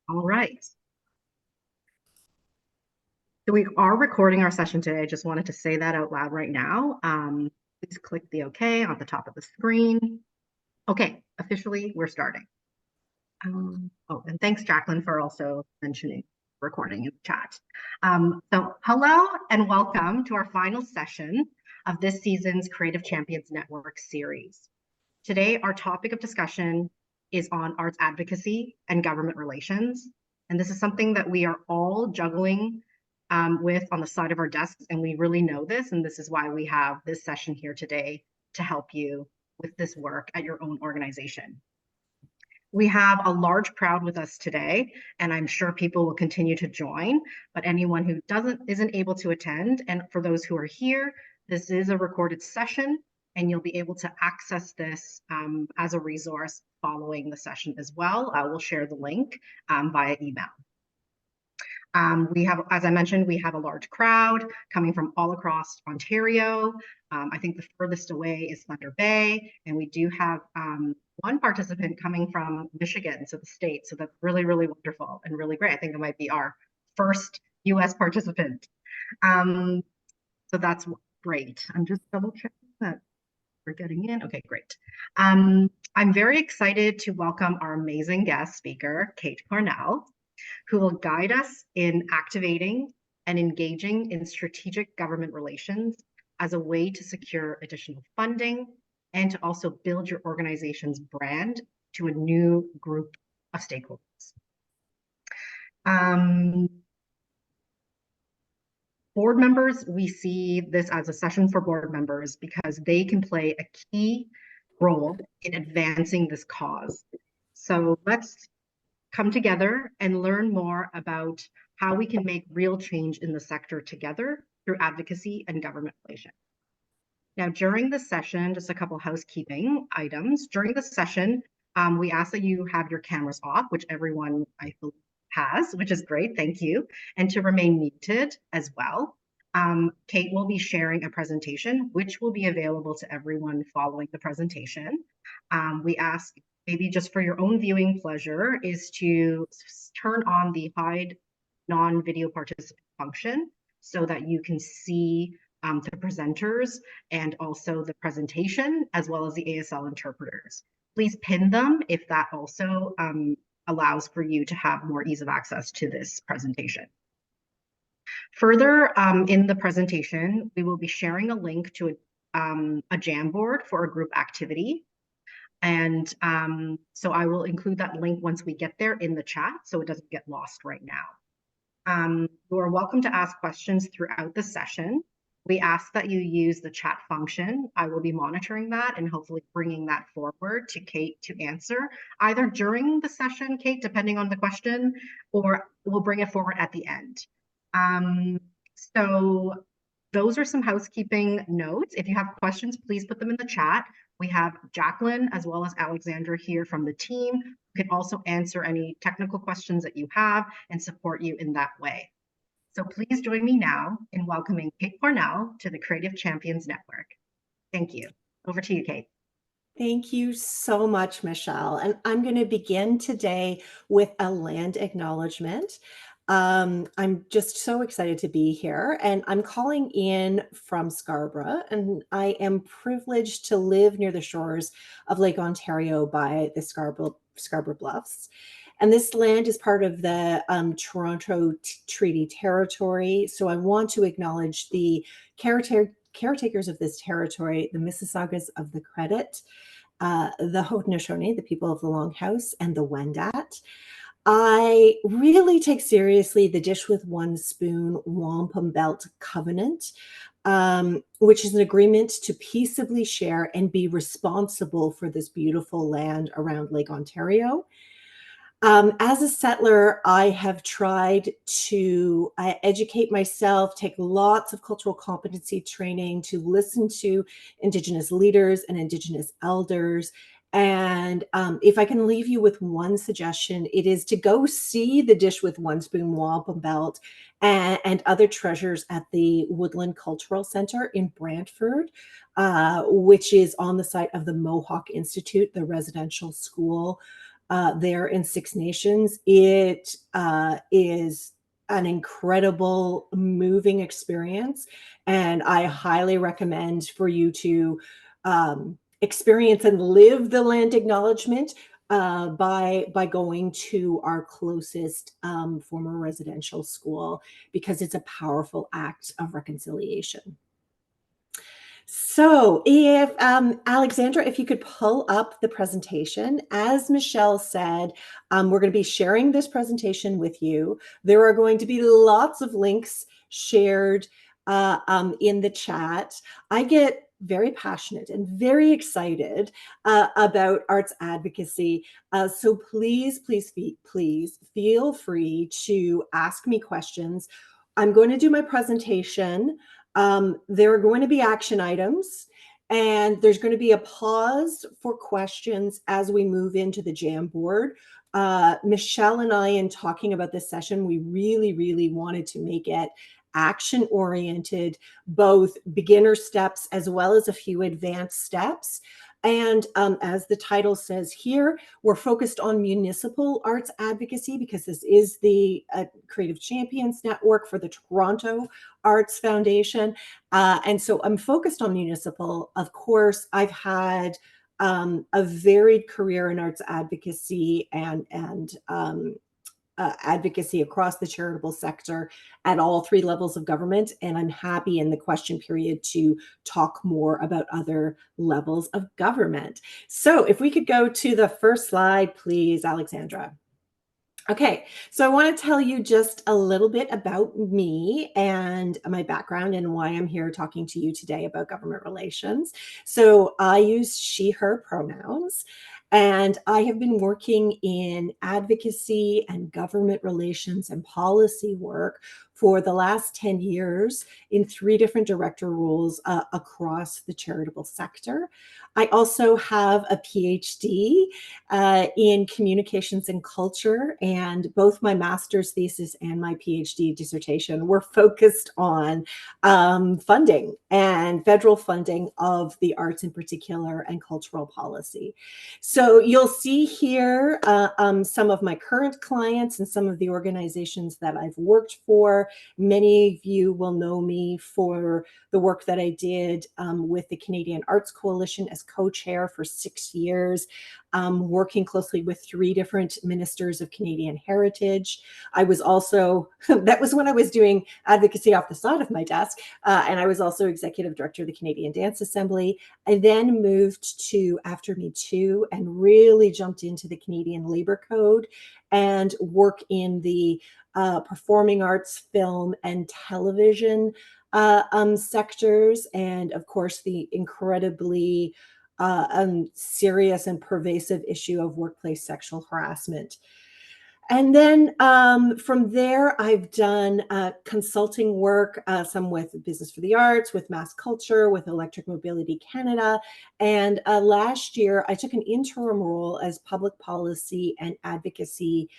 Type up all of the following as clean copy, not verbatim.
All right. So we are recording our session today. I just wanted to say that out loud right now. Please click the OK on the top of the screen. Okay, officially, we're starting. Oh, and thanks, Jacqueline, for also mentioning recording in the chat. So hello and welcome to our final session of this season's Creative Champions Network series. Today, our topic of discussion is on arts advocacy and government relations. And this is something that we are all juggling with on the side of our desks, and we really know this, and this is why we have this session here today to help you with this work at your own organization. We have a large crowd with us today, and I'm sure people will continue to join, but anyone who isn't able to attend, and for those who are here, this is a recorded session, and you'll be able to access this as a resource following the session as well. I will share the link via email. We have, as I mentioned, we have a large crowd coming from all across Ontario. I think the furthest away is Thunder Bay, and we do have one participant coming from Michigan, so the state. So that's really, really wonderful and really great. I think it might be our first US participant. So that's great. I'm just double checking that we're getting in. Okay, great. I'm very excited to welcome our amazing guest speaker, Kate Cornell, who will guide us in activating and engaging in strategic government relations as a way to secure additional funding and to also build your organization's brand to a new group of stakeholders. Board members, we see this as a session for board members because they can play a key role in advancing this cause. So let's come together and learn more about how we can make real change in the sector together through advocacy and government relations. Now, during the session, just a couple housekeeping items. During the session, we ask that you have your cameras off, which everyone I believe has, which is great, thank you, and to remain muted as well. Kate will be sharing a presentation, which will be available to everyone following the presentation. We ask, maybe just for your own viewing pleasure, is to turn on the hide non-video participant function so that you can see the presenters and also the presentation, as well as the ASL interpreters. Please pin them if that also allows for you to have more ease of access to this presentation. Further, in the presentation, we will be sharing a link to a Jamboard for a group activity. And so I will include that link once we get there in the chat so it doesn't get lost right now. You are welcome to ask questions throughout the session. We ask that you use the chat function. I will be monitoring that and hopefully bringing that forward to Kate to answer, either during the session, Kate, depending on the question, or we'll bring it forward at the end. So those are some housekeeping notes. If you have questions, please put them in the chat. We have Jacqueline as well as Alexandra here from the team who can also answer any technical questions that you have and support you in that way. So please join me now in welcoming Kate Cornell to the Creative Champions Network. Thank you. Over to you, Kate. Thank you so much, Michelle. And I'm going to begin today with a land acknowledgement. I'm just so excited to be here, and I'm calling in from Scarborough, and I am privileged to live near the shores of Lake Ontario by the Scarborough Bluffs. And this land is part of the Toronto Treaty Territory. So I want to acknowledge the caretakers of this territory, the Mississaugas of the Credit, the Haudenosaunee, the people of the Longhouse, and the Wendat. I really take seriously the Dish with One Spoon Wampum Belt Covenant, which is an agreement to peaceably share and be responsible for this beautiful land around Lake Ontario. As a settler, I have tried to educate myself, take lots of cultural competency training, to listen to Indigenous leaders and Indigenous elders. And if I can leave you with one suggestion, it is to go see the Dish with One Spoon Wampum Belt and other treasures at the Woodland Cultural Center in Brantford, which is on the site of the Mohawk Institute, the residential school. there in Six Nations. It is an incredible, moving experience, and I highly recommend for you to experience and live the land acknowledgement by going to our closest former residential school, because it's a powerful act of reconciliation. So if Alexandra, if you could pull up the presentation. As Michelle said, we're going to be sharing this presentation with you. There are going to be lots of links shared in the chat. I get very passionate and very excited about arts advocacy. So please, please, please feel free to ask me questions. I'm going to do my presentation. There are going to be action items, and there's going to be a pause for questions as we move into the Jamboard. Michelle and I, in talking about this session, we really, really wanted to make it action-oriented, both beginner steps as well as a few advanced steps. And as the title says here, we're focused on municipal arts advocacy, because this is the Creative Champions Network for the Toronto Arts Foundation. And so I'm focused on municipal. Of course, I've had a varied career in arts advocacy and advocacy across the charitable sector at all three levels of government. And I'm happy in the question period to talk more about other levels of government. So if we could go to the first slide, please, Alexandra. Okay, so I want to tell you just a little bit about me and my background and why I'm here talking to you today about government relations. So I use she, her pronouns, and I have been working in advocacy and government relations and policy work for the last 10 years in 3 different director roles across the charitable sector. I also have a PhD in communications and culture, and both my master's thesis and my PhD dissertation were focused on funding and federal funding of the arts in particular and cultural policy. So you'll see here some of my current clients and some of the organizations that I've worked for. Many of you will know me for the work that I did with the Canadian Arts Coalition as co-chair for 6 years, working closely with 3 different ministers of Canadian heritage. I was also, that was when I was doing advocacy off the side of my desk, and I was also executive director of the Canadian Dance Assembly. I then moved to After Me Too and really jumped into the Canadian Labor Code and work in the performing arts, film, and television sectors, and of course the incredibly serious and pervasive issue of workplace sexual harassment. And then from there, I've done consulting work, some with Business for the Arts, with Mass Culture, with Electric Mobility Canada. And last year, I took an interim role as public policy and advocacy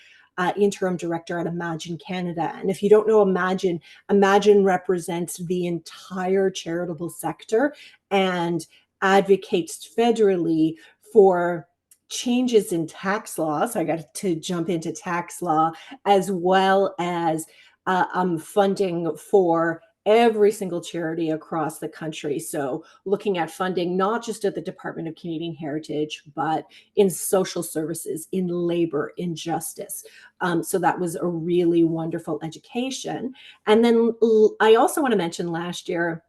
interim director at Imagine Canada. And if you don't know Imagine, Imagine represents the entire charitable sector and advocates federally for changes in tax law. So I got to jump into tax law, as well as funding for every single charity across the country. So looking at funding, not just at the Department of Canadian Heritage, but in social services, in labor, in justice. So that was a really wonderful education. And then I also want to mention last year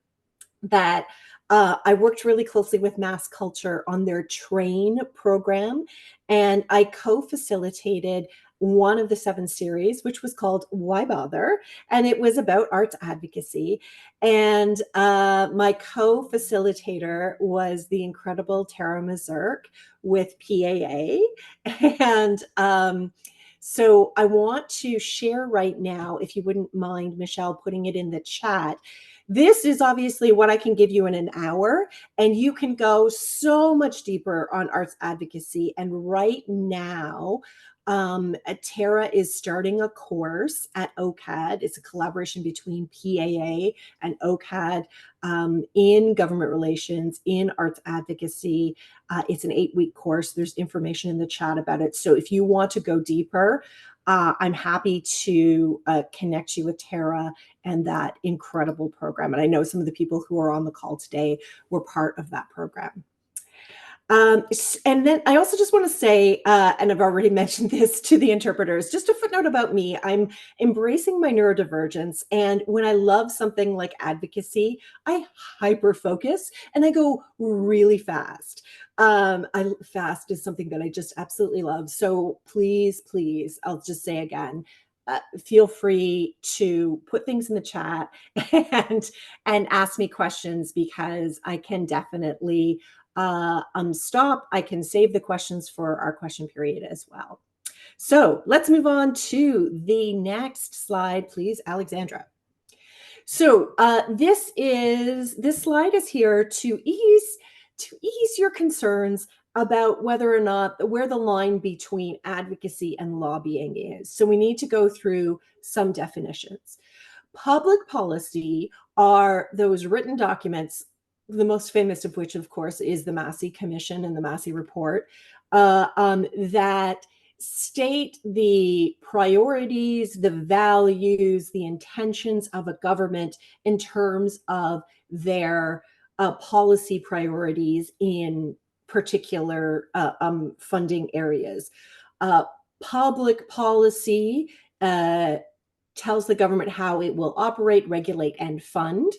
that I worked really closely with Mass Culture on their TRAIN program, and I co-facilitated one of the 7 series, which was called Why Bother? And it was about arts advocacy. And my co-facilitator was the incredible Tara Mazurk with PAA. And so I want to share right now, if you wouldn't mind, Michelle, putting it in the chat. This is obviously what I can give you in an hour, and you can go so much deeper on arts advocacy. And right now, Tara is starting a course at OCAD. It's a collaboration between PAA and OCAD in government relations, in arts advocacy. It's an 8-week course. There's information in the chat about it. So if you want to go deeper, I'm happy to connect you with Tara and that incredible program. And I know some of the people who are on the call today were part of that program. And then I also just want to say, and I've already mentioned this to the interpreters, just a footnote about me. I'm embracing my neurodivergence. And when I love something like advocacy, I hyper focus and I go really fast. Fast is something that I just absolutely love. So please, please, I'll just say again, feel free to put things in the chat and ask me questions, because I can definitely stop. I can save the questions for our question period as well. So let's move on to the next slide, please, Alexandra. So this slide is here to ease your concerns about whether or not where the line between advocacy and lobbying is. So we need to go through some definitions. Public policy are those written documents, the most famous of which, of course, is the Massey Commission and the Massey Report, that state the priorities, the values, the intentions of a government in terms of their policy priorities in particular funding areas. Public policy tells the government how it will operate, regulate, and fund.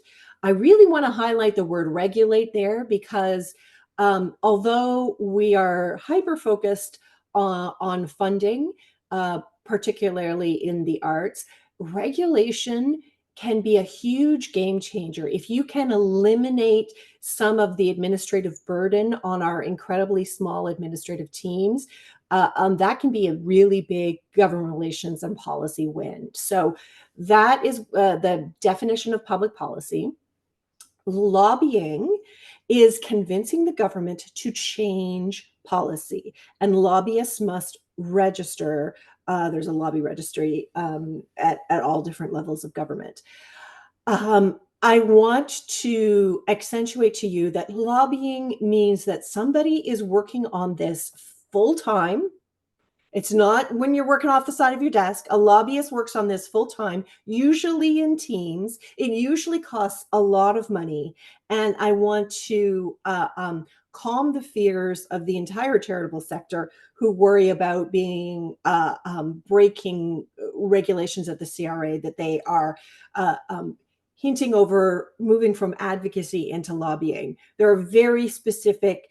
I really want to highlight the word regulate there, because although we are hyper-focused on funding, particularly in the arts, regulation can be a huge game changer. If you can eliminate some of the administrative burden on our incredibly small administrative teams, that can be a really big government relations and policy win. So that is the definition of public policy. Lobbying is convincing the government to change policy, and lobbyists must register. There's a lobby registry at all different levels of government. I want to accentuate to you that lobbying means that somebody is working on this full time. It's not when you're working off the side of your desk. A lobbyist works on this full time, usually in teams. It usually costs a lot of money. And I want to calm the fears of the entire charitable sector who worry about being breaking regulations at the CRA, that they are hinting over moving from advocacy into lobbying. There are very specific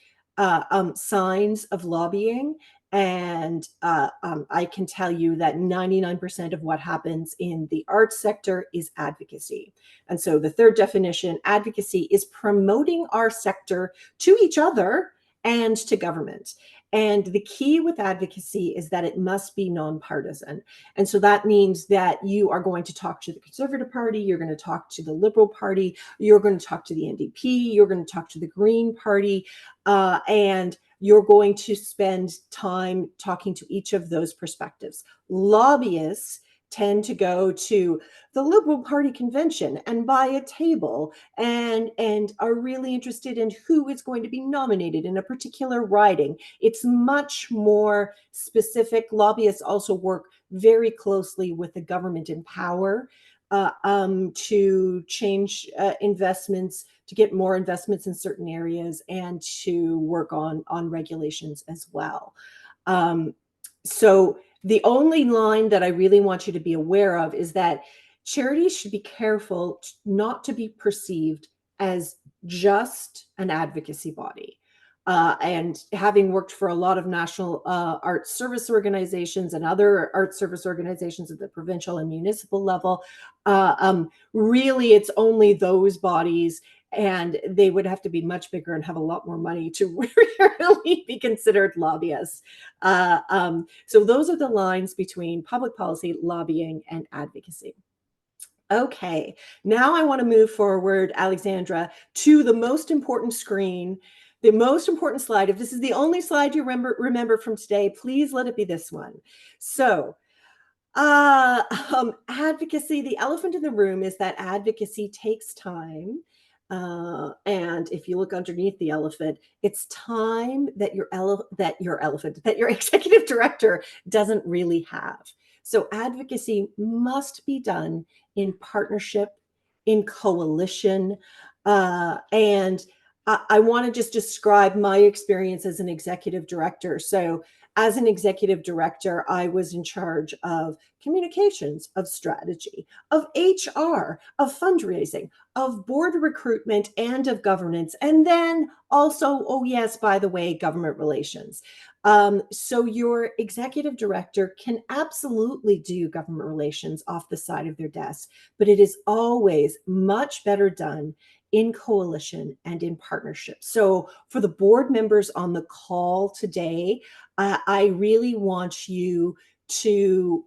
signs of lobbying. And I can tell you that 99% of what happens in the arts sector is advocacy. And so the third definition, advocacy, is promoting our sector to each other and to government. And the key with advocacy is that it must be nonpartisan. And so that means that you are going to talk to the Conservative Party, you're going to talk to the Liberal Party, you're going to talk to the NDP, you're going to talk to the Green Party, and you're going to spend time talking to each of those perspectives. Lobbyists tend to go to the Liberal Party convention and buy a table and are really interested in who is going to be nominated in a particular riding. It's much more specific. Lobbyists also work very closely with the government in power to change investments, to get more investments in certain areas, and to work on regulations as well. So the only line that I really want you to be aware of is that charities should be careful not to be perceived as just an advocacy body. And having worked for a lot of national arts service organizations and other arts service organizations at the provincial and municipal level, really it's only those bodies, and they would have to be much bigger and have a lot more money to really be considered lobbyists. So those are the lines between public policy, lobbying, and advocacy. Okay, now I want to move forward, Alexandra, to the most important screen The most important slide, if this is the only slide you remember from today, please let it be this one. So advocacy, the elephant in the room is that advocacy takes time. And if you look underneath the elephant, it's time that your executive director doesn't really have. So advocacy must be done in partnership, in coalition, and I want to just describe my experience as an executive director. So as an executive director, I was in charge of communications, of strategy, of HR, of fundraising, of board recruitment, and of governance. And then also, oh yes, by the way, government relations. So your executive director can absolutely do government relations off the side of their desk, but it is always much better done in coalition and in partnership. So for the board members on the call today, I really want you to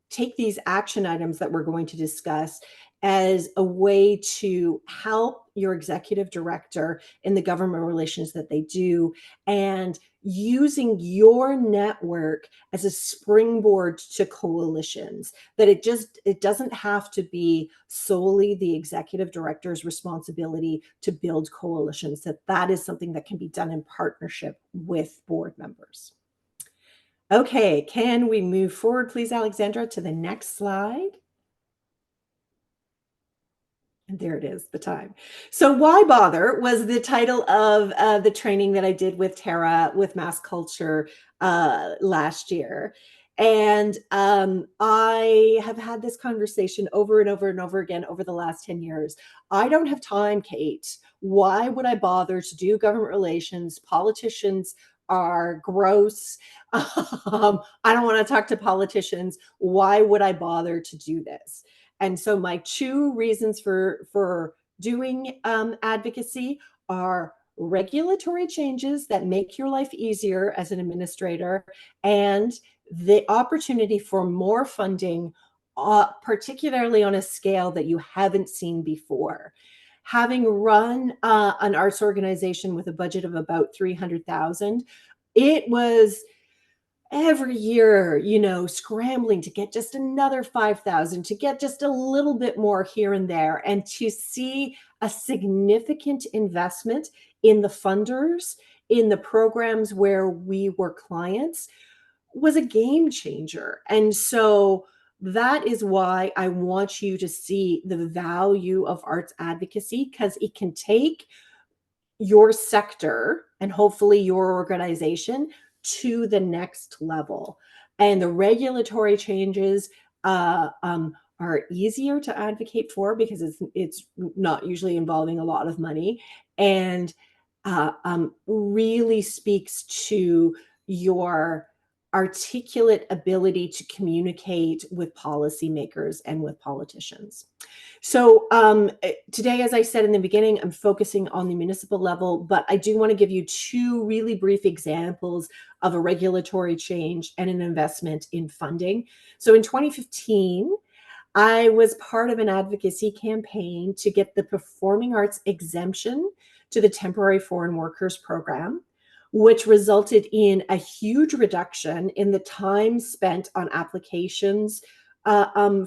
take these action items that we're going to discuss as a way to help your executive director in the government relations that they do, and using your network as a springboard to coalitions, that it doesn't have to be solely the executive director's responsibility to build coalitions, that is something that can be done in partnership with board members. Okay, can we move forward, please, Alexandra, to the next slide? And there it is, the time. So Why Bother was the title of the training that I did with Tara with Mass Culture last year. And I have had this conversation over and over and over again over the last 10 years. I don't have time, Kate. Why would I bother to do government relations? Politicians are gross. I don't want to talk to politicians. Why would I bother to do this? And so my two reasons for doing advocacy are regulatory changes that make your life easier as an administrator, and the opportunity for more funding, particularly on a scale that you haven't seen before. Having run an arts organization with a budget of about $300,000, it was every year, scrambling to get just another 5,000, to get just a little bit more here and there, and to see a significant investment in the funders, in the programs where we were clients, was a game changer. And so that is why I want you to see the value of arts advocacy, because it can take your sector and hopefully your organization to the next level. And the regulatory changes are easier to advocate for because it's not usually involving a lot of money, and really speaks to your articulate ability to communicate with policymakers and with politicians. So today, as I said in the beginning, I'm focusing on the municipal level, but I do want to give you two really brief examples of a regulatory change and an investment in funding. So in 2015, I was part of an advocacy campaign to get the performing arts exemption to the temporary foreign workers program, which resulted in a huge reduction in the time spent on applications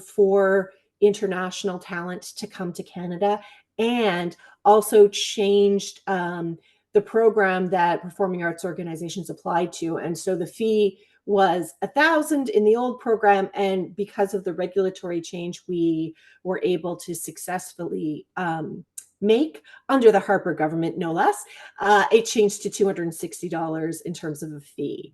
for international talent to come to Canada, and also changed the program that performing arts organizations applied to. And so the fee was $1,000 in the old program, and because of the regulatory change, we were able to successfully make, under the Harper government, no less, it changed to $260 in terms of a fee.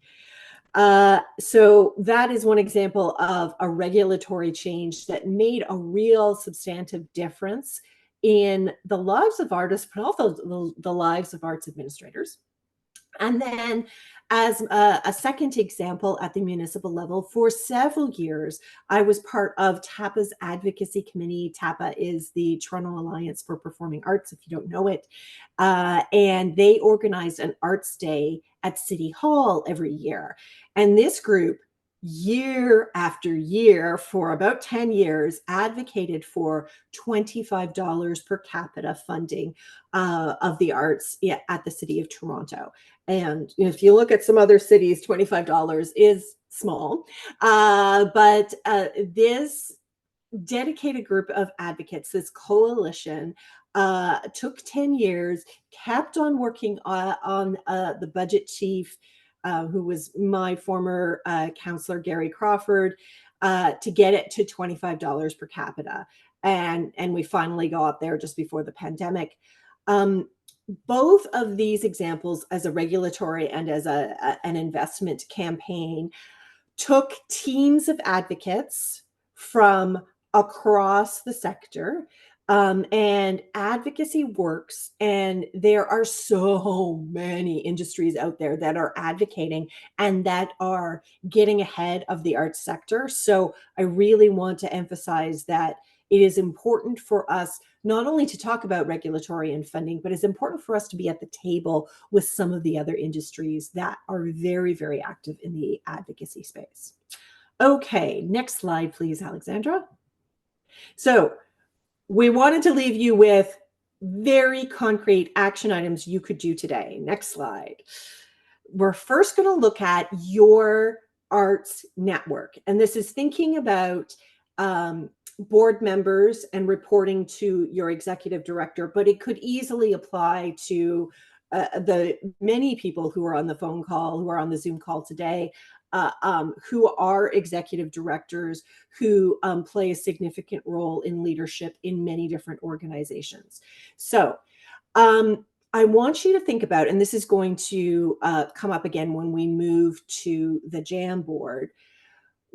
So that is one example of a regulatory change that made a real substantive difference in the lives of artists, but also the lives of arts administrators. And then as a second example, at the municipal level, for several years, I was part of TAPA's advocacy committee. TAPA is the Toronto Alliance for Performing Arts, if you don't know it. And they organized an arts day at City Hall every year. And this group year after year for about 10 years advocated for $25 per capita funding of the arts at the city of Toronto. And if you look at some other cities, $25 is small. But this dedicated group of advocates, this coalition, took 10 years, kept on working on the budget chief, who was my former counselor, Gary Crawford, to get it to $25 per capita. And we finally got there just before the pandemic. Both of these examples, as a regulatory and as an investment campaign, took teams of advocates from across the sector, and advocacy works. And there are so many industries out there that are advocating and that are getting ahead of the arts sector. So I really want to emphasize that it is important for us not only to talk about regulatory and funding, but it's important for us to be at the table with some of the other industries that are very, very active in the advocacy space. Okay, next slide, please, Alexandra. So we wanted to leave you with very concrete action items you could do today. Next slide. We're first going to look at your arts network. And this is thinking about board members and reporting to your executive director, but it could easily apply to the many people who are on the phone call, who are on the Zoom call today, who are executive directors, who play a significant role in leadership in many different organizations. So I want you to think about, and this is going to come up again when we move to the JAM board,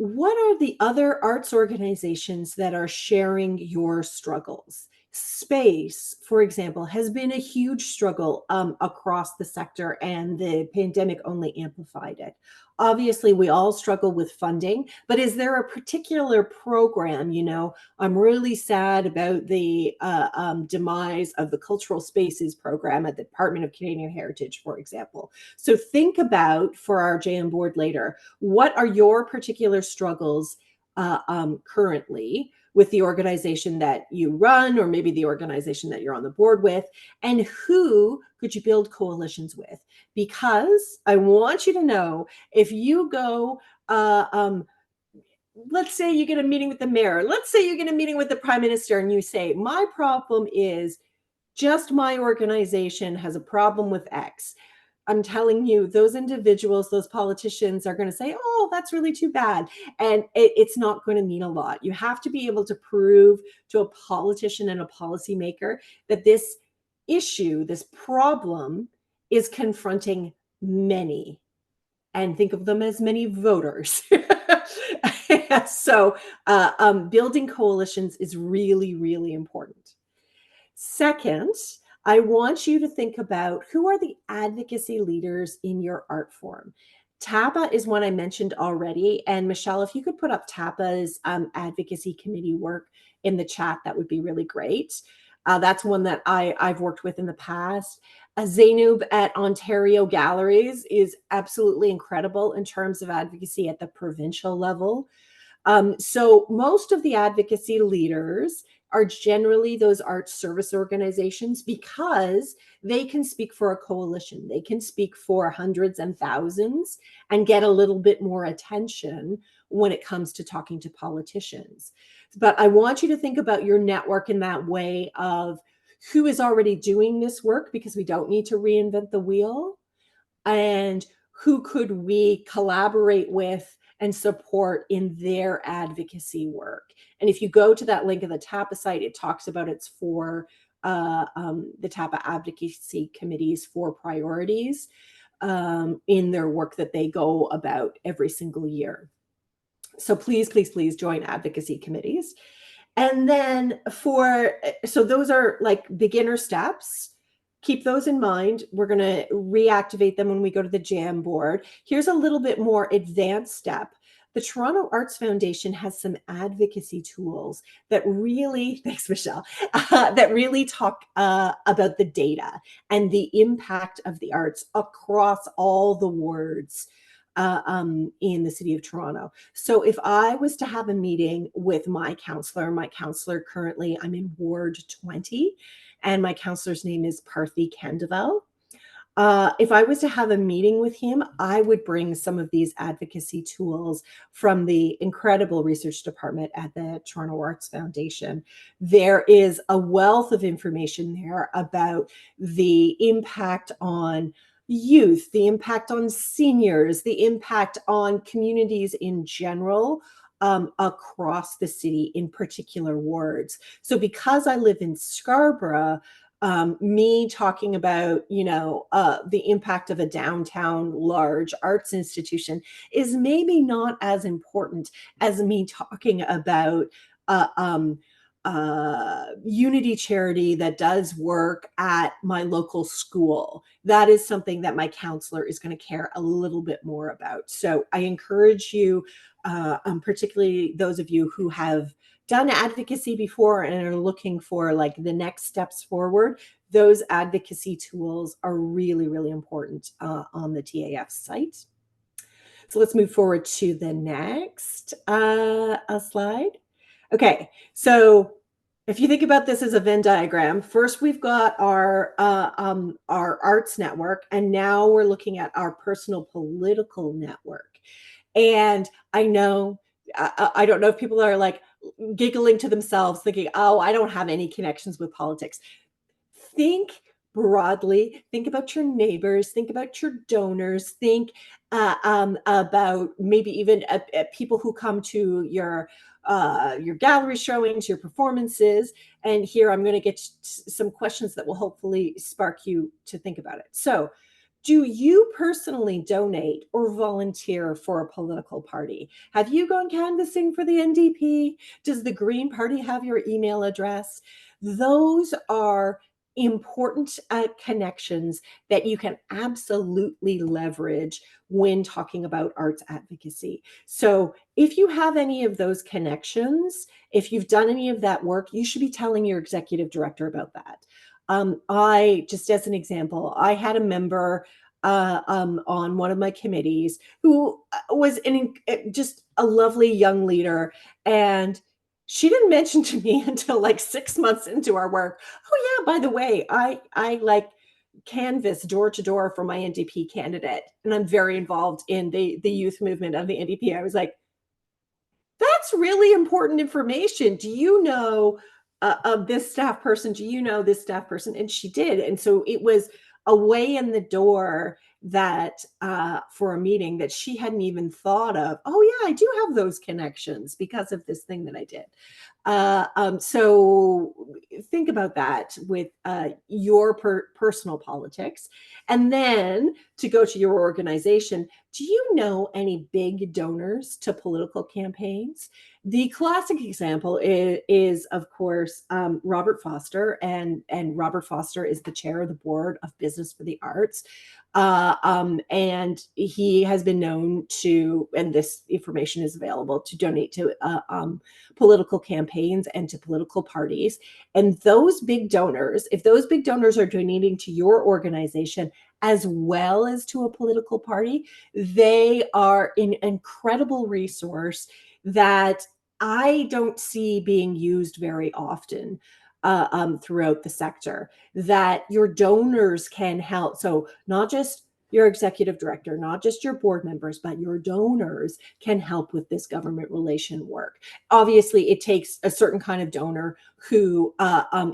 what are the other arts organizations that are sharing your struggles? Space, for example, has been a huge struggle across the sector, and the pandemic only amplified it. Obviously, we all struggle with funding, but is there a particular program? I'm really sad about the demise of the Cultural Spaces program at the Department of Canadian Heritage, for example. So think about, for our JM board later, what are your particular struggles currently with the organization that you run, or maybe the organization that you're on the board with, and who could you build coalitions with? Because I want you to know, if you go, let's say you get a meeting with the mayor, let's say you get a meeting with the prime minister, and you say, my problem is just my organization has a problem with X. I'm telling you, those individuals, those politicians are going to say, oh, that's really too bad. And it's not going to mean a lot. You have to be able to prove to a politician and a policymaker that this issue, this problem, is confronting many, and think of them as many voters. So building coalitions is really, really important. Second, I want you to think about, who are the advocacy leaders in your art form. TAPA is one I mentioned already. And Michelle, if you could put up TAPA's advocacy committee work in the chat, that would be really great. That's one that I've worked with in the past. Zainub at Ontario Galleries is absolutely incredible in terms of advocacy at the provincial level. So most of the advocacy leaders are generally those arts service organizations, because they can speak for a coalition. They can speak for hundreds and thousands and get a little bit more attention when it comes to talking to politicians. But I want you to think about your network in that way of who is already doing this work, because we don't need to reinvent the wheel, and who could we collaborate with and support in their advocacy work. And if you go to that link in the TAPA site, it talks about it's for the TAPA advocacy committees for priorities in their work that they go about every single year. So please, please, please join advocacy committees. And then so those are like beginner steps. Keep those in mind. We're going to reactivate them when we go to the JAM board. Here's a little bit more advanced step. The Toronto Arts Foundation has some advocacy tools that really, thanks, Michelle, that really talk about the data and the impact of the arts across all the wards. in the city of Toronto. So if I was to have a meeting with my counselor currently, I'm in Ward 20, and my counselor's name is Parthy Candevel. If I was to have a meeting with him, I would bring some of these advocacy tools from the incredible research department at the Toronto Arts Foundation. There is a wealth of information there about the impact on youth, the impact on seniors, the impact on communities in general. Across the city in particular wards. So because I live in Scarborough, me talking about, the impact of a downtown large arts institution is maybe not as important as me talking about uh, um, Unity Charity that does work at my local school. That is something that my counselor is going to care a little bit more about. So I encourage you, particularly those of you who have done advocacy before and are looking for like the next steps forward, those advocacy tools are really, really important on the TAF site. So let's move forward to the next slide. Okay, so if you think about this as a Venn diagram, first we've got our arts network, and now we're looking at our personal political network. And I know, I don't know if people are like giggling to themselves, thinking, "Oh, I don't have any connections with politics." Think broadly, think about your neighbors, think about your donors, think about maybe even people who come to your gallery showings, your performances. And here I'm going to get some questions that will hopefully spark you to think about it. So, do you personally donate or volunteer for a political party? Have you gone canvassing for the NDP? Does the Green Party have your email address? Those are important connections that you can absolutely leverage when talking about arts advocacy. So if you have any of those connections, if you've done any of that work, you should be telling your executive director about that. I, just as an example, I had a member on one of my committees who was just a lovely young leader, and she didn't mention to me until like 6 months into our work, "Oh yeah, by the way, I like canvass door to door for my NDP candidate, and I'm very involved in the youth movement of the NDP." I was like, "That's really important information. Do you know of this staff person? Do you know this staff person?" And she did. And so it was a way in the door that for a meeting that she hadn't even thought of. "Oh yeah, I do have those connections because of this thing that I did." So think about that with your personal politics. And then to go to your organization, do you know any big donors to political campaigns? The classic example is of course, Robert Foster, and Robert Foster is the chair of the board of Business for the Arts. And he has been known to, and this information is available, to donate to political campaigns and to political parties. And those big donors, if those big donors are donating to your organization as well as to a political party, they are an incredible resource that I don't see being used very often throughout the sector, that your donors can help. So not just your executive director, not just your board members, but your donors can help with this government relation work. Obviously, it takes a certain kind of donor who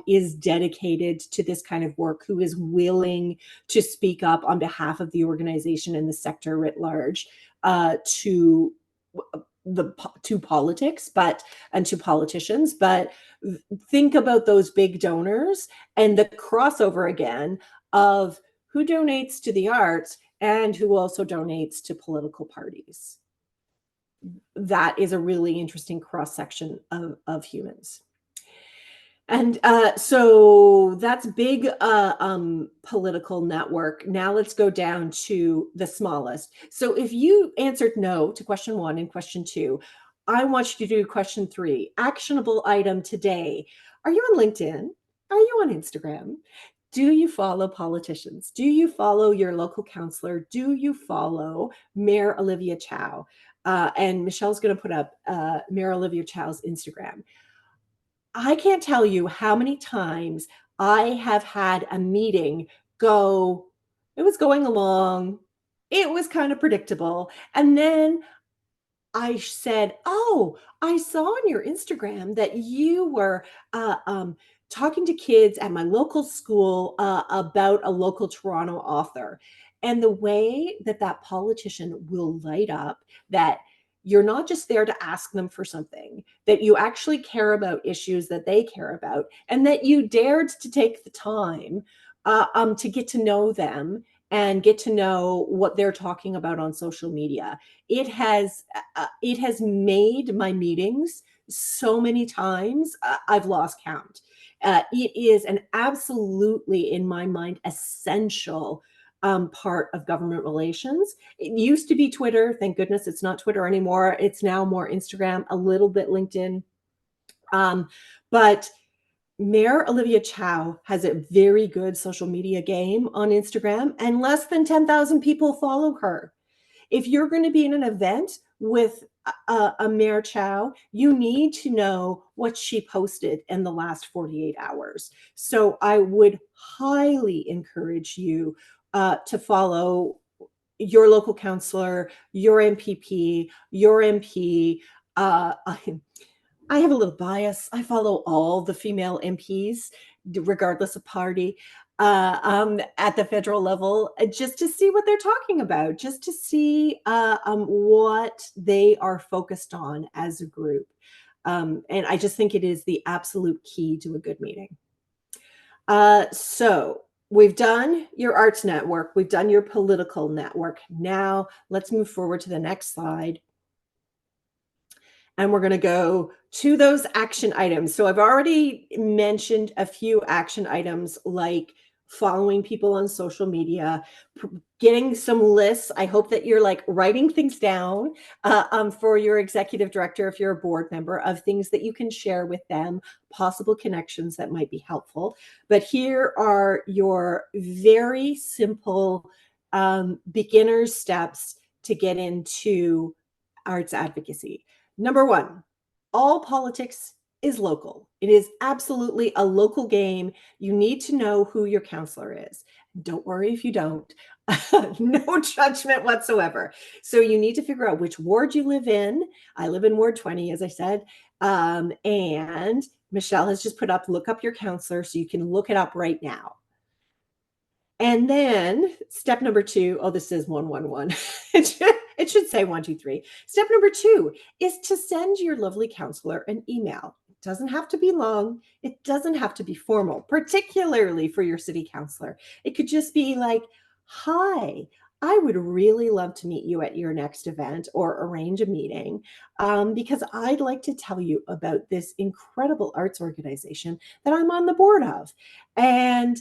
is dedicated to this kind of work, who is willing to speak up on behalf of the organization and the sector writ large to politics, and to politicians. But think about those big donors and the crossover again of who donates to the arts and who also donates to political parties. That is a really interesting cross section of humans. And so that's big political network. Now let's go down to the smallest. So if you answered no to question 1 and question 2, I want you to do question 3. Actionable item today. Are you on LinkedIn? Are you on Instagram? Do you follow politicians? Do you follow your local counselor? Do you follow Mayor Olivia Chow? And Michelle's going to put up Mayor Olivia Chow's Instagram. I can't tell you how many times I have had a meeting go, it was going along, it was kind of predictable. And then I said, "Oh, I saw on your Instagram that you were talking to kids at my local school about a local Toronto author." And the way that that politician will light up, that you're not just there to ask them for something, that you actually care about issues that they care about, and that you dared to take the time to get to know them and get to know what they're talking about on social media. It has made my meetings so many times, I've lost count. It is an absolutely, in my mind, essential part of government relations. It used to be Twitter. Thank goodness it's not Twitter anymore. It's now more Instagram, a little bit LinkedIn. But Mayor Olivia Chow has a very good social media game on Instagram, and less than 10,000 people follow her. If you're going to be in an event with a Mayor Chow, you need to know what she posted in the last 48 hours. So I would highly encourage you to follow your local counselor, your MPP, your MP. I have a little bias. I follow all the female MPs, regardless of party, at the federal level, just to see what they're talking about, just to see what they are focused on as a group. And I just think it is the absolute key to a good meeting. So we've done your arts network. We've done your political network. Now let's move forward to the next slide. And we're going to go to those action items. So I've already mentioned a few action items, like following people on social media, getting some lists. I hope that you're like writing things down for your executive director, if you're a board member, of things that you can share with them, possible connections that might be helpful. But here are your very simple beginner steps to get into arts advocacy. Number one, all politics is local. It is absolutely a local game. You need to know who your counselor is. Don't worry if you don't. No judgment whatsoever. So you need to figure out which ward you live in. I live in Ward 20, as I said. And Michelle has just put up, look up your counselor, so you can look it up right now. And then step number two, oh, this is 111. It should say 123. Step number two is to send your lovely counselor an email. It doesn't have to be long. It doesn't have to be formal, particularly for your city councilor. It could just be like, hi, I would really love to meet you at your next event or arrange a meeting because I'd like to tell you about this incredible arts organization that I'm on the board of. And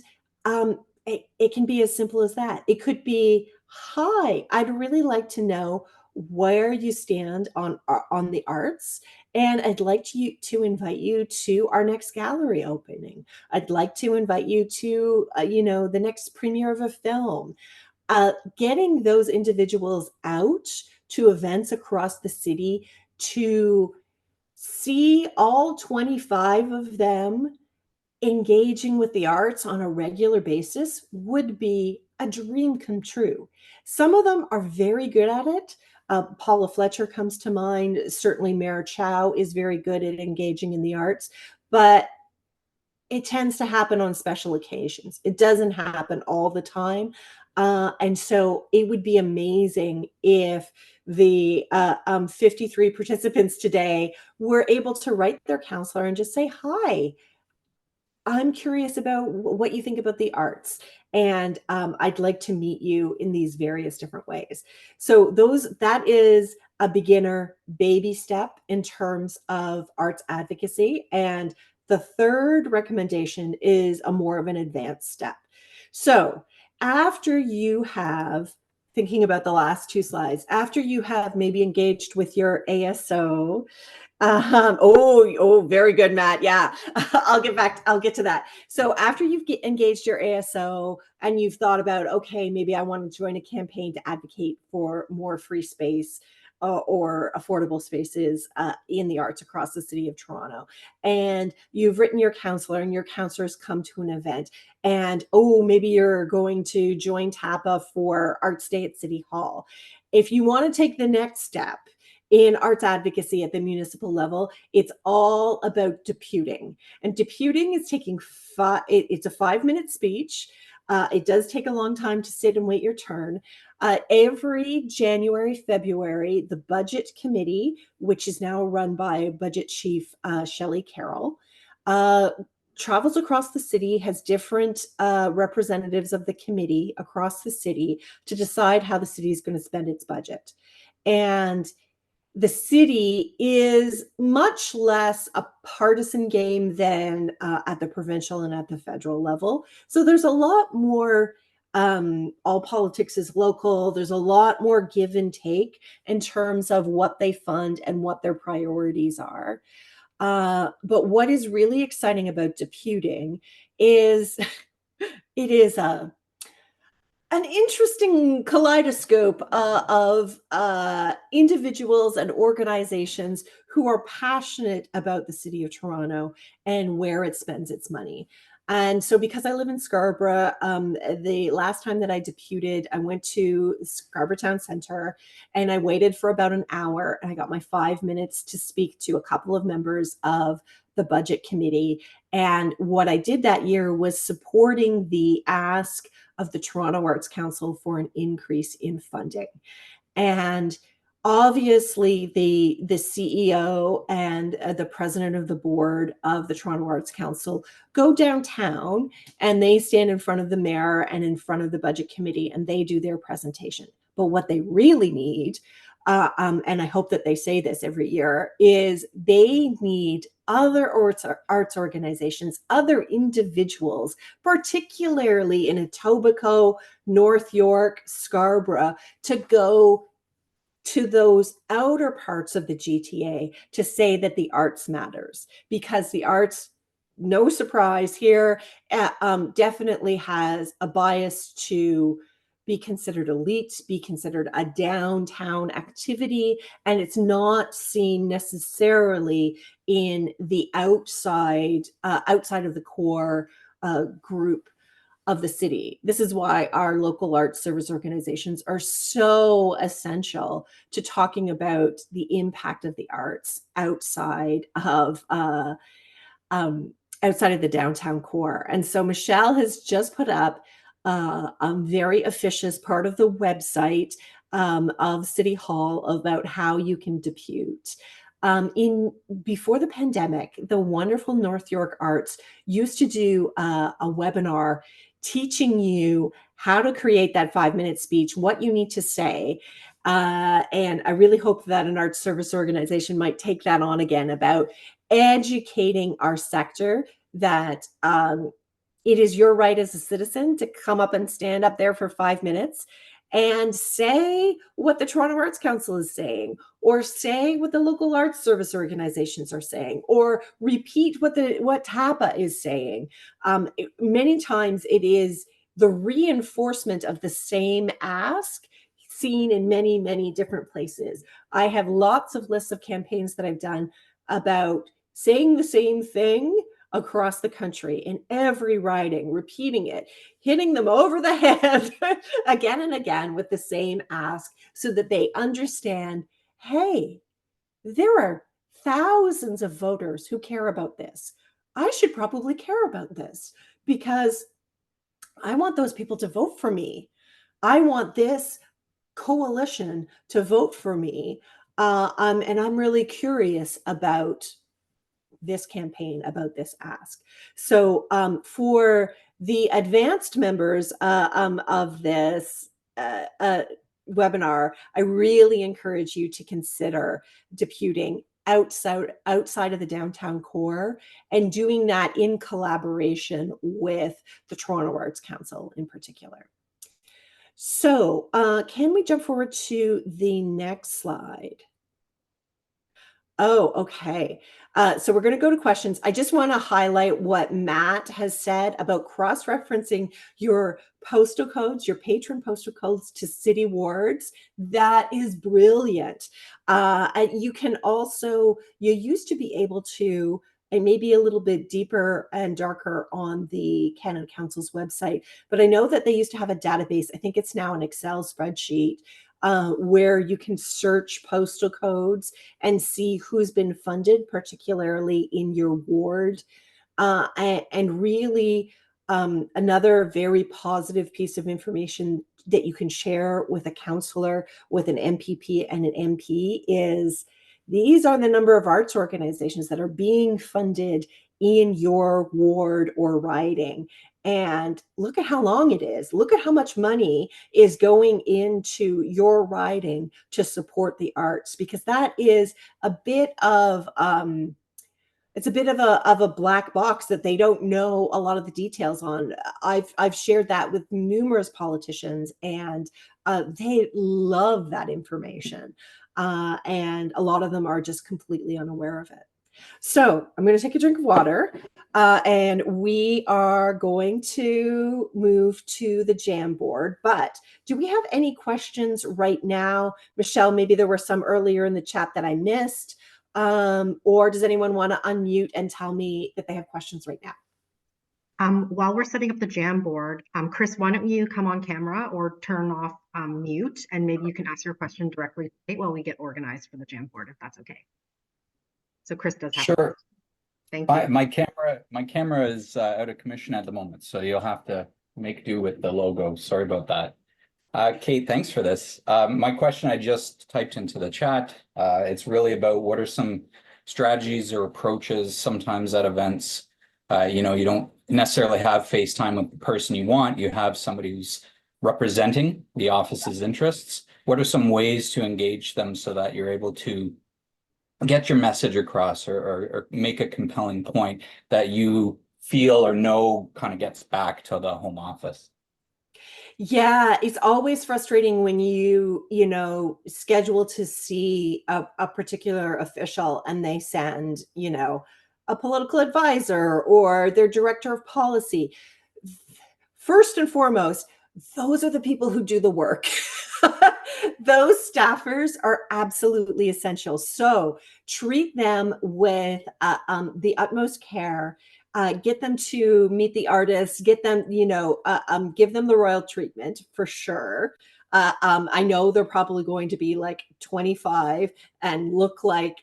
it can be as simple as that. It could be, hi, I'd really like to know where you stand on the arts, and I'd like to invite you to our next gallery opening. I'd like to invite you to the next premiere of a film. Getting those individuals out to events across the city to see all 25 of them engaging with the arts on a regular basis would be a dream come true. Some of them are very good at it. Paula Fletcher comes to mind. Certainly Mayor Chow is very good at engaging in the arts, but it tends to happen on special occasions. It doesn't happen all the time. And so it would be amazing if the 53 participants today were able to write their counselor and just say, hi, I'm curious about what you think about the arts, and I'd like to meet you in these various different ways. So that is a beginner baby step in terms of arts advocacy. And the third recommendation is a more of an advanced step. So after you have, thinking about the last two slides, after you have maybe engaged with your ASO Very good, Matt. Yeah, I'll get to that. So after you've engaged your ASO and you've thought about, okay, maybe I want to join a campaign to advocate for more free space or affordable spaces in the arts across the city of Toronto, and you've written your counselor, and your counselor's come to an event, and maybe you're going to join TAPA for Arts Day at City Hall. If you want to take the next step in arts advocacy at the municipal level, it's all about deputing. And deputing is taking it's a 5-minute speech. It does take a long time to sit and wait your turn. Every January, February, the budget committee, which is now run by budget chief Shelley Carroll, travels across the city, has different representatives of the committee across the city to decide how the city is going to spend its budget. And the city is much less a partisan game than at the provincial and at the federal level. So there's a lot more, all politics is local. There's a lot more give and take in terms of what they fund and what their priorities are. But what is really exciting about deputing is it is an interesting kaleidoscope of individuals and organizations who are passionate about the city of Toronto and where it spends its money. And so because I live in Scarborough, the last time that I deputed, I went to Scarborough Town Centre and I waited for about an hour, and I got my 5 minutes to speak to a couple of members of the budget committee. And what I did that year was supporting the ask of the Toronto Arts Council for an increase in funding. And obviously the CEO and the president of the board of the Toronto Arts Council go downtown and they stand in front of the mayor and in front of the budget committee and they do their presentation. But what they really need, and I hope that they say this every year, is they need other arts organizations, other individuals, particularly in Etobicoke, North York, Scarborough, to go to those outer parts of the GTA to say that the arts matters, because the arts, no surprise here, definitely has a bias to be considered elite, be considered a downtown activity, and it's not seen necessarily in the outside of the core group of the city. This is why our local arts service organizations are so essential to talking about the impact of the arts outside of the downtown core. And so Michelle has just put up a very officious part of the website of City Hall about how you can depute. Before the pandemic, the wonderful North York Arts used to do a webinar teaching you how to create that 5-minute speech, what you need to say. And I really hope that an arts service organization might take that on again, about educating our sector that it is your right as a citizen to come up and stand up there for 5 minutes and say what the Toronto Arts Council is saying, or say what the local arts service organizations are saying, or repeat what TAPA is saying. Many times it is the reinforcement of the same ask seen in many, many different places. I have lots of lists of campaigns that I've done about saying the same thing across the country in every riding, repeating it, hitting them over the head again and again with the same ask, so that they understand, hey, there are thousands of voters who care about this. I should probably care about this because I want those people to vote for me. I want this coalition to vote for me. And I'm really curious about this campaign, about this ask. So for the advanced members of this webinar, I really encourage you to consider deputing outside of the downtown core, and doing that in collaboration with the Toronto Arts Council in particular. So can we jump forward to the next slide? Oh, okay. So we're going to go to questions. I just want to highlight what Matt has said about cross-referencing your postal codes, your patron postal codes to city wards. That is brilliant. And you can also, you used to be able to, and maybe a little bit deeper and darker on the Canada Council's website, but I know that they used to have a database. I think it's now an Excel spreadsheet where you can search postal codes and see who's been funded, particularly in your ward. And really, another very positive piece of information that you can share with a counselor, with an MPP and an MP is these are the number of arts organizations that are being funded in your ward or riding. And look at how long it is. Look at how much money is going into your riding to support the arts, because that is a bit of it's a bit of a black box that they don't know a lot of the details on. I've shared that with numerous politicians, and they love that information, and a lot of them are just completely unaware of it. So I'm going to take a drink of water, and we are going to move to the Jamboard. But do we have any questions right now? Michelle, maybe there were some earlier in the chat that I missed. Or does anyone want to unmute and tell me that they have questions right now? While we're setting up the Jamboard, Chris, why don't you come on camera or turn off mute, and maybe you can ask your question directly to Kate while we get organized for the Jamboard, if that's okay. So Chris does have a Sure. question. Thank you. My camera is out of commission at the moment, so you'll have to make do with the logo. Sorry about that. Kate, thanks for this. My question I just typed into the chat. It's really about what are some strategies or approaches sometimes at events. You don't necessarily have FaceTime with the person you want. You have somebody who's representing the office's interests. What are some ways to engage them so that you're able to get your message across, or make a compelling point that you feel or know kind of gets back to the home office? Yeah, it's always frustrating when schedule to see a particular official and they send, a political advisor or their director of policy. First and foremost, those are the people who do the work. Those staffers are absolutely essential. So treat them with the utmost care. Get them to meet the artists. Get them, give them the royal treatment for sure. I know they're probably going to be like 25 and look like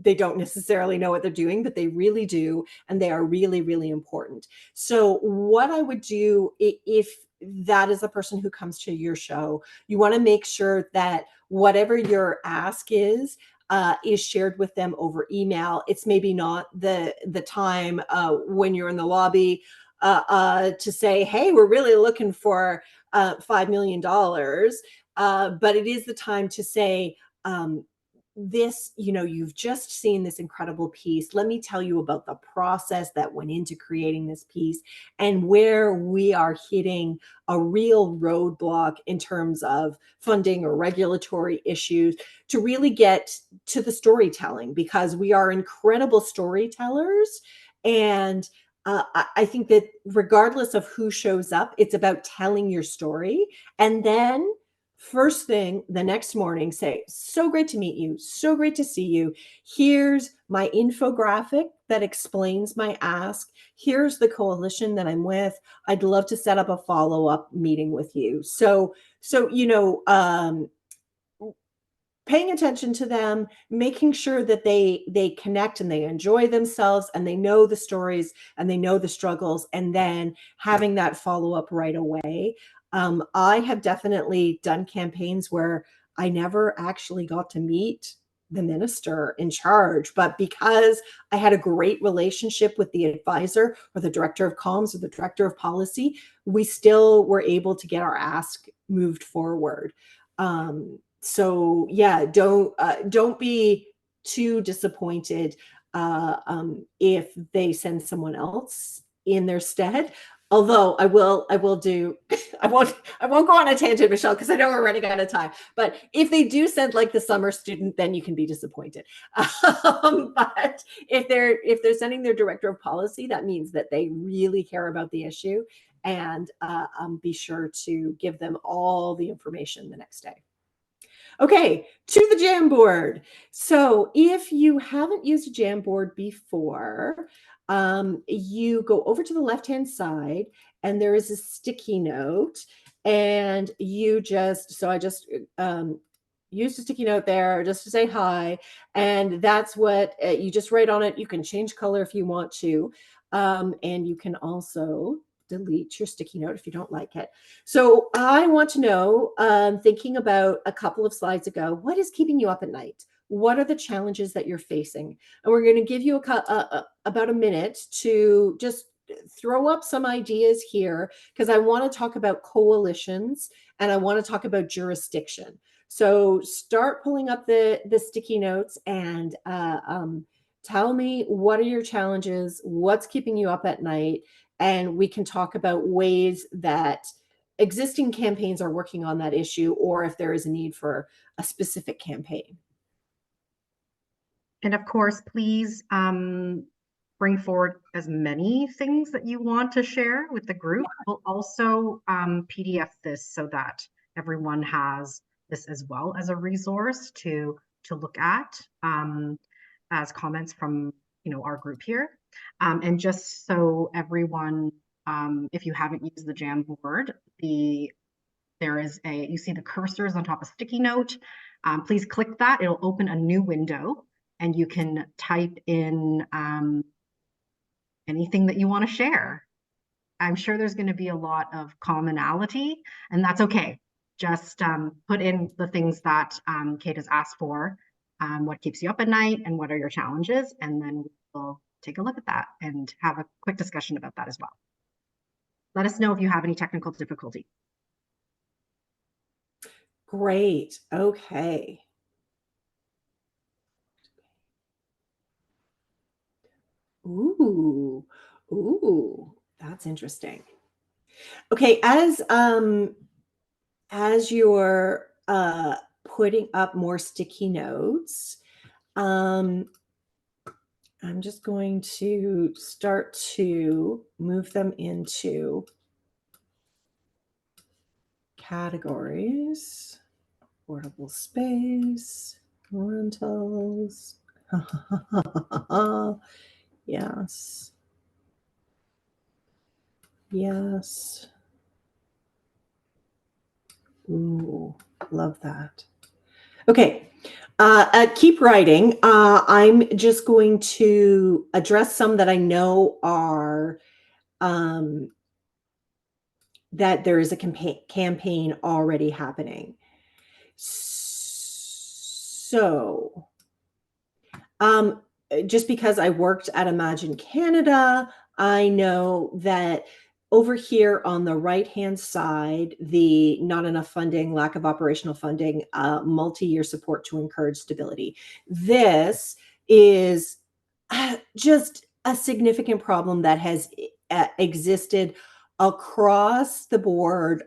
they don't necessarily know what they're doing, but they really do. And they are really, really important. So what I would do if that is the person who comes to your show, you want to make sure that whatever your ask is shared with them over email. It's maybe not the time when you're in the lobby to say, hey, we're really looking for $5 million. But it is the time to say, this, you've just seen this incredible piece. Let me tell you about the process that went into creating this piece and where we are hitting a real roadblock in terms of funding or regulatory issues to really get to the storytelling, because we are incredible storytellers. And I think that regardless of who shows up, it's about telling your story. And then first thing the next morning, say, so great to meet you. So great to see you. Here's my infographic that explains my ask. Here's the coalition that I'm with. I'd love to set up a follow-up meeting with you. So, paying attention to them, making sure that they connect and they enjoy themselves and they know the stories and they know the struggles, and then having that follow-up right away. I have definitely done campaigns where I never actually got to meet the minister in charge, but because I had a great relationship with the advisor or the director of comms or the director of policy, we still were able to get our ask moved forward. So yeah, don't be too disappointed if they send someone else in their stead. Although I will do, I won't go on a tangent, Michelle, because I know we're running out of time. But if they do send like the summer student, then you can be disappointed. But if they're sending their director of policy, that means that they really care about the issue, and be sure to give them all the information the next day. Okay, to the Jamboard. So if you haven't used a Jamboard before, you go over to the left-hand side and there is a sticky note, and you just, so I just used a sticky note there just to say hi, and that's what you just write on it. You can change color if you want to, and you can also delete your sticky note if you don't like it. So I want to know, thinking about a couple of slides ago, what is keeping you up at night? What are the challenges that you're facing? And we're going to give you about a minute to just throw up some ideas here, because I want to talk about coalitions and I want to talk about jurisdiction. So start pulling up the sticky notes and tell me, what are your challenges? What's keeping you up at night? And we can talk about ways that existing campaigns are working on that issue, or if there is a need for a specific campaign. And of course, please bring forward as many things that you want to share with the group. We'll also PDF this so that everyone has this as well as a resource to look at as comments from our group here. And just so everyone, if you haven't used the Jamboard, there is you see the cursors on top of sticky note. Please click that. It'll open a new window and you can type in anything that you want to share. I'm sure there's going to be a lot of commonality, and that's okay. Just put in the things that Kate has asked for, what keeps you up at night and what are your challenges, and then we'll take a look at that and have a quick discussion about that as well. Let us know if you have any technical difficulty. Great. Okay. Ooh, that's interesting. Okay, as you're putting up more sticky notes, I'm just going to start to move them into categories. Affordable space, rentals. Yes. Yes. Ooh, love that. Okay. Keep writing. I'm just going to address some that I know are that there is a campaign already happening. So, just because I worked at Imagine Canada, I know that over here on the right-hand side, the not enough funding, lack of operational funding, multi-year support to encourage stability. This is just a significant problem that has existed across the board,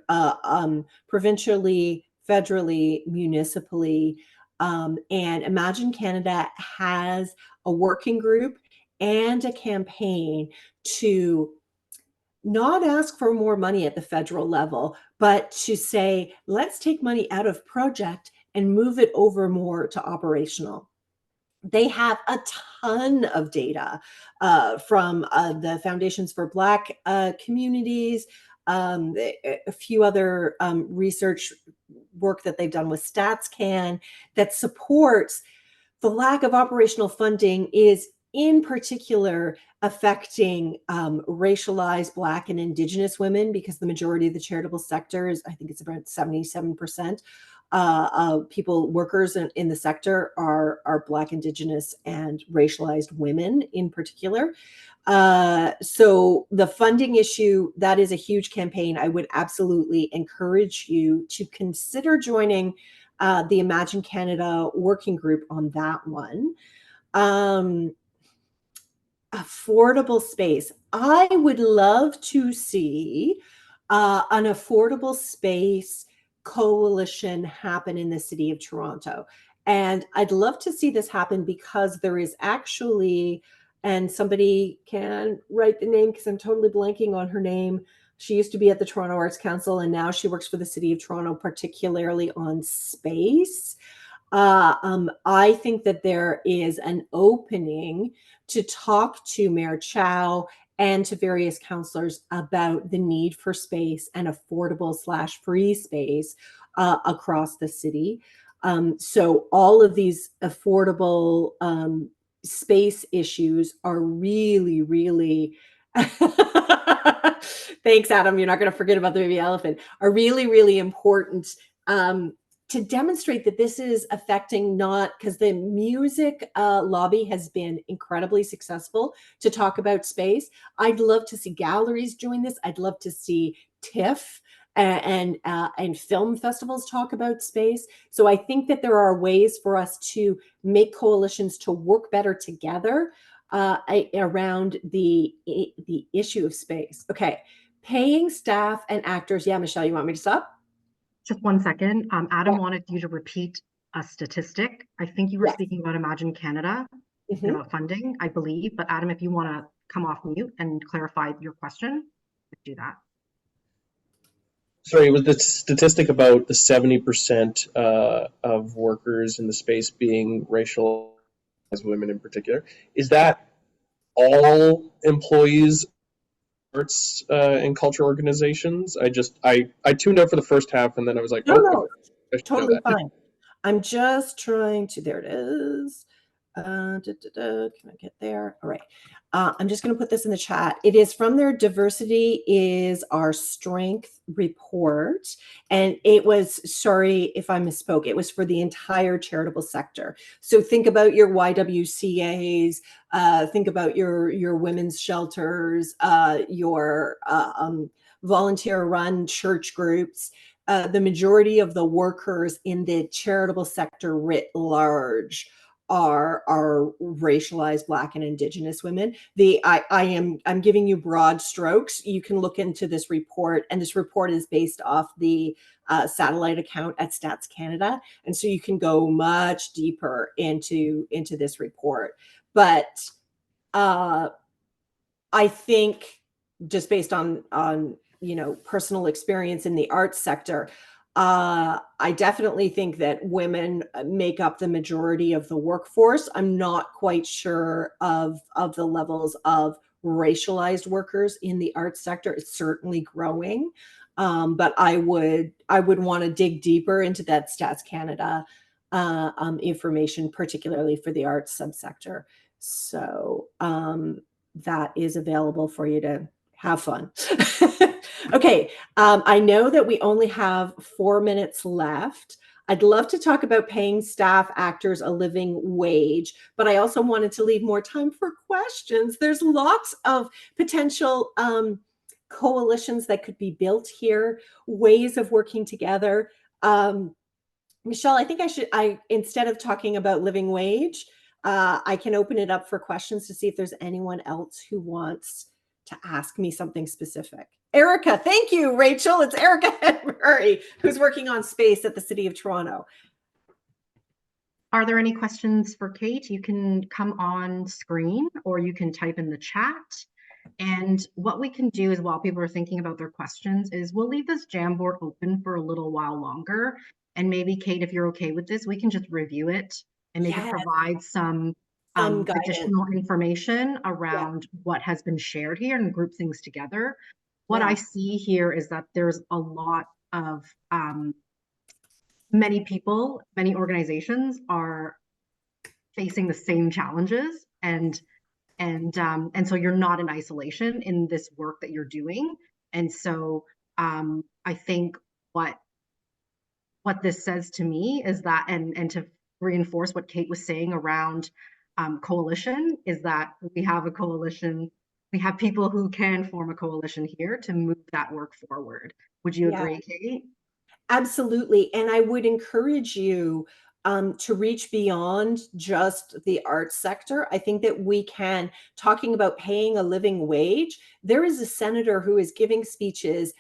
provincially, federally, municipally, and Imagine Canada has a working group and a campaign to not ask for more money at the federal level, but to say, let's take money out of project and move it over more to operational. They have a ton of data from the Foundations for Black Communities, a few other research work that they've done with StatsCan that supports the lack of operational funding is in particular affecting racialized Black and Indigenous women, because the majority of the charitable sector is, I think it's about 77%. People, workers in the sector are Black, Indigenous, and racialized women in particular. So the funding issue, that is a huge campaign. I would absolutely encourage you to consider joining the Imagine Canada working group on that one. affordable space. I would love to see an affordable space coalition happen in the city of Toronto. And I'd love to see this happen because there is actually, and somebody can write the name because I'm totally blanking on her name. She used to be at the Toronto Arts Council and now she works for the city of Toronto, particularly on space. I think that there is an opening to talk to Mayor Chow and to various councillors about the need for space and affordable / free space across the city. So all of these affordable space issues are really, really thanks, Adam. You're not going to forget about the baby elephant. Are really, really important to demonstrate that this is affecting not because the music lobby has been incredibly successful to talk about space. I'd love to see galleries join this. I'd love to see TIFF and film festivals talk about space. So I think that there are ways for us to make coalitions to work better together around the issue of space. Okay, paying staff and actors. Yeah, Michelle, you want me to stop? Just 1 second. Adam Yeah. wanted you to repeat a statistic. I think you were Yes. speaking about Imagine Canada, Mhm. about funding, I believe. But Adam, if you want to come off mute and clarify your question, do that. Sorry, it was the statistic about the 70% of workers in the space being racial, as women in particular. Is that all employees, arts and culture organizations? I tuned out for the first half, and then I was like, No, I should know totally that. fine. I'm just trying to, there it is. Can I get there? All right. I'm just going to put this in the chat. It is from their Diversity is Our Strength report. And it was, sorry if I misspoke, it was for the entire charitable sector. So think about your YWCAs, think about your women's shelters, your volunteer run church groups. The majority of the workers in the charitable sector writ large are racialized Black and Indigenous women. I'm giving you broad strokes. You can look into this report, and this report is based off the satellite account at Stats Canada, and so you can go much deeper into this report. But I think just based on personal experience in the arts sector, I definitely think that women make up the majority of the workforce. I'm not quite sure of the levels of racialized workers in the arts sector. It's certainly growing, but I would want to dig deeper into that Stats Canada information, particularly for the arts subsector. So that is available for you to have fun. Okay, I know that we only have 4 minutes left. I'd love to talk about paying staff actors a living wage, but I also wanted to leave more time for questions. There's lots of potential coalitions that could be built here, ways of working together. Michelle, I think instead of talking about living wage, I can open it up for questions to see if there's anyone else who wants to ask me something specific. Erica, thank you, Rachel. It's Erica Henry, who's working on space at the City of Toronto. Are there any questions for Kate? You can come on screen or you can type in the chat. And what we can do is, while people are thinking about their questions, is we'll leave this Jamboard open for a little while longer. And maybe, Kate, if you're okay with this, we can just review it and maybe provide some additional information around what has been shared here and group things together. What I see here is that there's a lot of many people, many organizations are facing the same challenges, and so you're not in isolation in this work that you're doing. And so I think what this says to me is that, and to reinforce what Kate was saying around coalition, is that we have a coalition. We have people who can form a coalition here to move that work forward. Would you agree, Kate? Absolutely. And I would encourage you to reach beyond just the arts sector. I think that we can, talking about paying a living wage, there is a senator who is giving speeches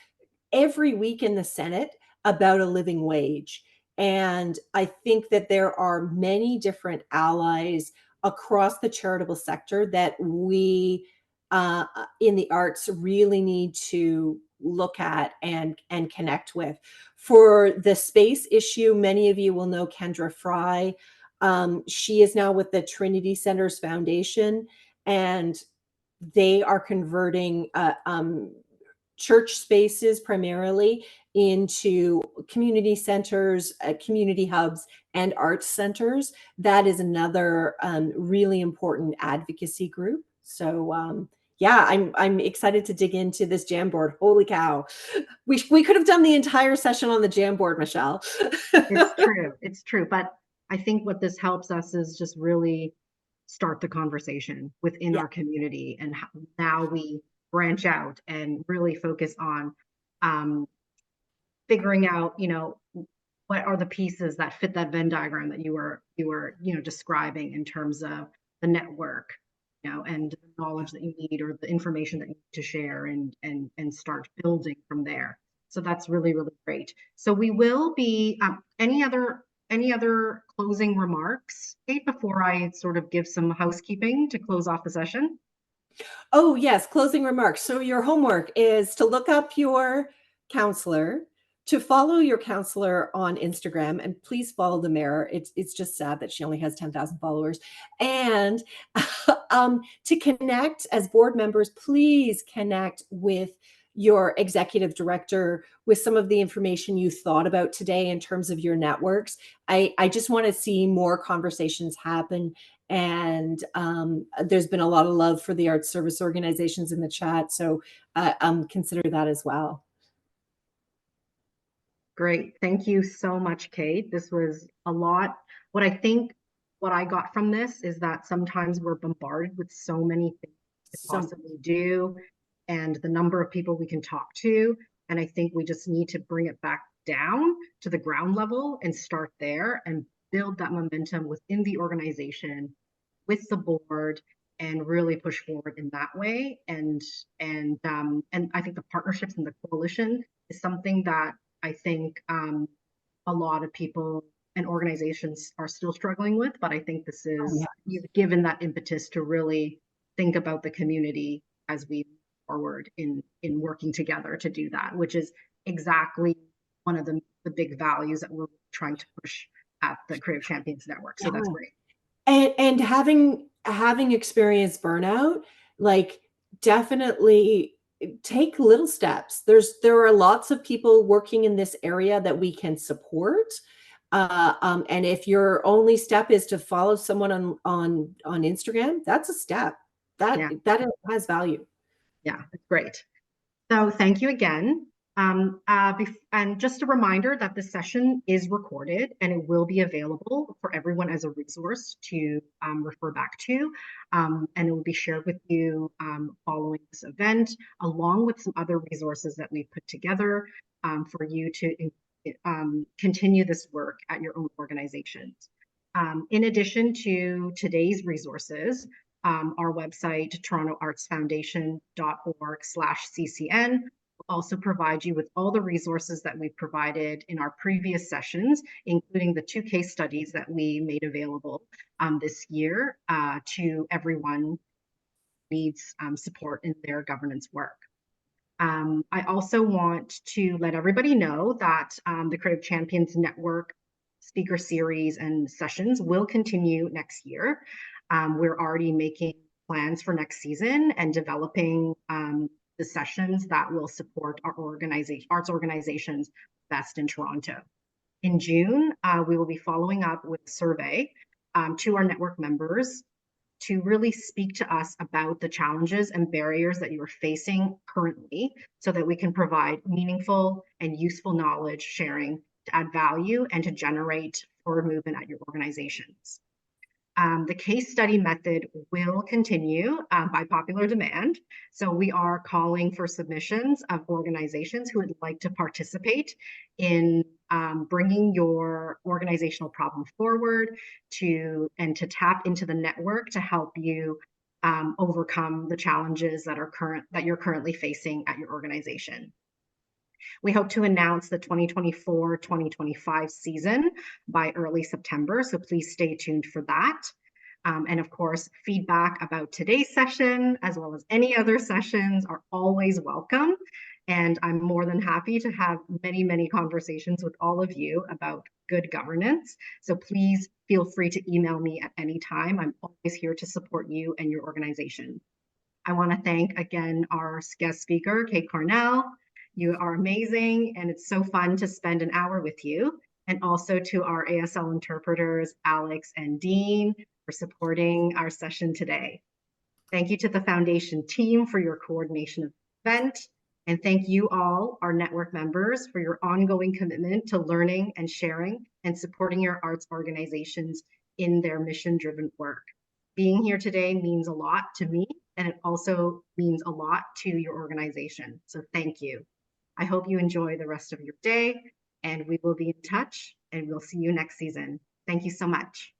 every week in the Senate about a living wage. And I think that there are many different allies across the charitable sector that we in the arts really need to look at and connect with. For the space issue, many of you will know Kendra Fry. She is now with the Trinity Centers Foundation, and they are converting church spaces primarily into community centers, community hubs, and arts centers. That is another really important advocacy group. So yeah, I'm excited to dig into this Jamboard. Holy cow. We could have done the entire session on the Jamboard, Michelle. It's true. It's true. But I think what this helps us is just really start the conversation within Yeah. our community, and how now we branch out and really focus on figuring out, what are the pieces that fit that Venn diagram that you were, describing in terms of the network, and the knowledge that you need, or the information that you need to share, and start building from there. So that's really, really great. So we will be, any other closing remarks, Kate, before I sort of give some housekeeping to close off the session? Oh, yes, closing remarks. So your homework is to look up your counselor, to follow your counselor on Instagram, and please follow the mayor. It's just sad that she only has 10,000 followers. And to connect as board members, please connect with your executive director with some of the information you thought about today in terms of your networks. I just want to see more conversations happen. And there's been a lot of love for the arts service organizations in the chat. So consider that as well. Great. Thank you so much, Kate. This was a lot. What I got from this is that sometimes we're bombarded with so many things to possibly do, and the number of people we can talk to. And I think we just need to bring it back down to the ground level and start there and build that momentum within the organization, with the board, and really push forward in that way. And I think the partnerships and the coalition is something that I think a lot of people and organizations are still struggling with, but I think this is, you've given that impetus to really think about the community as we move forward in working together to do that, which is exactly one of the big values that we're trying to push at the Creative Champions Network. So that's great. And having experienced burnout, like, definitely take little steps. There are lots of people working in this area that we can support. And if your only step is to follow someone on Instagram, that's a step that has value. Yeah, it's great. So thank you again. And just a reminder that this session is recorded, and it will be available for everyone as a resource to refer back to. And it will be shared with you following this event, along with some other resources that we've put together for you to continue this work at your own organizations. In addition to today's resources, our website, torontoartsfoundation.org/CCN, will also provide you with all the resources that we've provided in our previous sessions, including the 2 case studies that we made available this year to everyone who needs support in their governance work. I also want to let everybody know that the Creative Champions Network speaker series and sessions will continue next year. We're already making plans for next season and developing the sessions that will support our arts organizations best in Toronto. In June, we will be following up with a survey to our network members to really speak to us about the challenges and barriers that you are facing currently, so that we can provide meaningful and useful knowledge sharing to add value and to generate forward movement at your organizations. The case study method will continue by popular demand. So we are calling for submissions of organizations who would like to participate in bringing your organizational problem forward to tap into the network to help you overcome the challenges that you're currently facing at your organization. We hope to announce the 2024-2025 season by early September, so please stay tuned for that. And of course, feedback about today's session, as well as any other sessions, are always welcome. And I'm more than happy to have many, many conversations with all of you about good governance. So please feel free to email me at any time. I'm always here to support you and your organization. I want to thank again our guest speaker, Kate Cornell. You are amazing, and it's so fun to spend an hour with you. And also to our ASL interpreters, Alex and Dean, for supporting our session today. Thank you to the Foundation team for your coordination of the event. And thank you all, our network members, for your ongoing commitment to learning and sharing and supporting your arts organizations in their mission-driven work. Being here today means a lot to me, and it also means a lot to your organization. So thank you. I hope you enjoy the rest of your day, and we will be in touch, and we'll see you next season. Thank you so much.